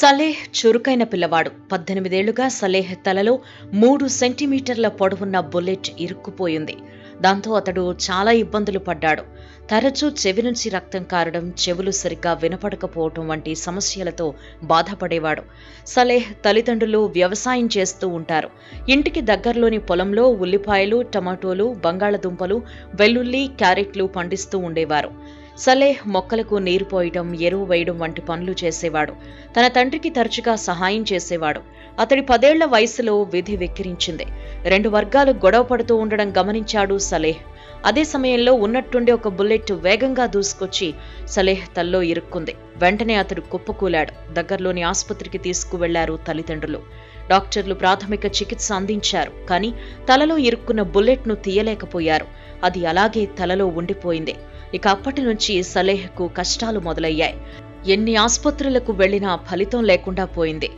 Saleh చురుకైన పిల్లవాడు. 18 ఏళ్లుగా సలేహ్ తలలో 3 సెంటీమీటర్ల పొడవున్న బుల్లెట్ ఇరుక్కుపోయింది. దాంతో అతడు చాలా ఇబ్బందులు పడ్డాడు. తరచూ చెవి నుంచి రక్తం కారడం, చెవులు సరిగ్గా వినపడకపోవటం వంటి సమస్యలతో బాధపడేవాడు. సలేహ్ తల్లిదండ్రులు వ్యవసాయం చేస్తూ ఉంటారు. ఇంటికి దగ్గరలోని పొలంలో ఉల్లిపాయలు, టమాటోలు, బంగాళదుంపలు, వెల్లుల్లి, క్యారెట్లు పండిస్తూ ఉండేవారు. సలేహ్ మొక్కలకు నీరు పోయడం, ఎరువు వేయడం వంటి పనులు చేసేవాడు. తన తండ్రికి తరచుగా సహాయం చేసేవాడు. అతడి 10 ఏళ్ల వయసులో విధి వెక్కిరించింది. 2 వర్గాలు గొడవ పడుతూ ఉండడం గమనించాడు సలేహ్. అదే సమయంలో ఉన్నట్టుండి ఒక బుల్లెట్ వేగంగా దూసుకొచ్చి సలేహ్ తల్లో ఇరుక్కుంది. వెంటనే అతడు కుప్పకూలాడు. దగ్గరలోని ఆసుపత్రికి తీసుకువెళ్లారు తల్లిదండ్రులు. డాక్టర్లు ప్రాథమిక చికిత్స అందించారు. కానీ తలలో ఇరుక్కున్న బుల్లెట్ను తీయలేకపోయారు. అది అలాగే తలలో ఉండిపోయింది. ఇక అప్పటి నుంచి సలేహ్కు కష్టాలు మొదలయ్యాయి. ఎన్ని ఆసుపత్రులకు వెళ్లినా ఫలితం లేకుండా పోయింది.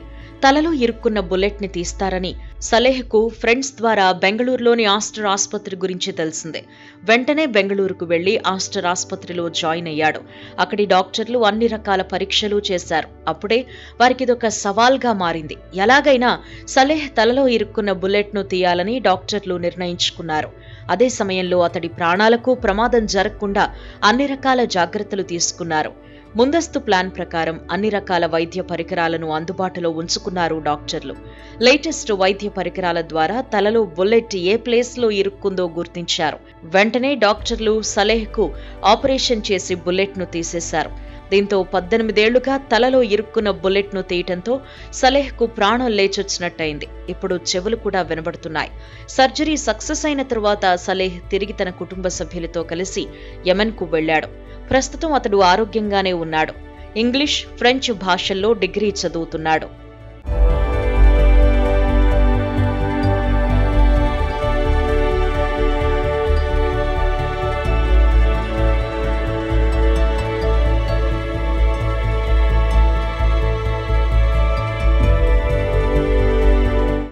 తలలో ఇరుక్కున్న బుల్లెట్ ని తీస్తారని సలేహ్కు ఫ్రెండ్స్ ద్వారా బెంగళూరులోని ఆస్టర్ ఆసుపత్రి గురించి తెలిసింది. వెంటనే బెంగళూరుకు వెళ్లి ఆస్టర్ ఆసుపత్రిలో జాయిన్ అయ్యాడు. అక్కడి డాక్టర్లు అన్ని రకాల పరీక్షలు చేశారు. అప్పుడే వారికిదొక సవాల్గా మారింది. ఎలాగైనా సలేహ్ తలలో ఇరుక్కున్న బుల్లెట్ ను తీయాలని డాక్టర్లు నిర్ణయించుకున్నారు. అదే సమయంలో అతడి ప్రాణాలకు ప్రమాదం జరగకుండా అన్ని రకాల జాగ్రత్తలు తీసుకున్నారు. ముందస్తు ప్లాన్ ప్రకారం అన్ని రకాల వైద్య పరికరాలను అందుబాటులో ఉంచుకున్నారు డాక్టర్లు. లేటెస్ట్ వైద్య పరికరాల ద్వారా తలలో బుల్లెట్ ఏ ప్లేస్లో ఇరుక్కుందో గుర్తించారు. వెంటనే డాక్టర్లు సలేహ్కు ఆపరేషన్ చేసి బుల్లెట్ను తీసేశారు. దీంతో 18 ఏళ్లుగా తలలో ఇరుక్కున్న బుల్లెట్ను తీయటంతో సలేహ్కు ప్రాణం లేచొచ్చినట్టయింది. ఇప్పుడు చెవులు కూడా వినబడుతున్నాయి. సర్జరీ సక్సెస్ అయిన తరువాత సలేహ్ తిరిగి తన కుటుంబ సభ్యులతో కలిసి యెమెన్కు వెళ్లాడు. ప్రస్తుతం అతడు ఆరోగ్యంగానే ఉన్నాడు. ఇంగ్లీష్, ఫ్రెంచ్ భాషల్లో డిగ్రీ చదువుతున్నాడు.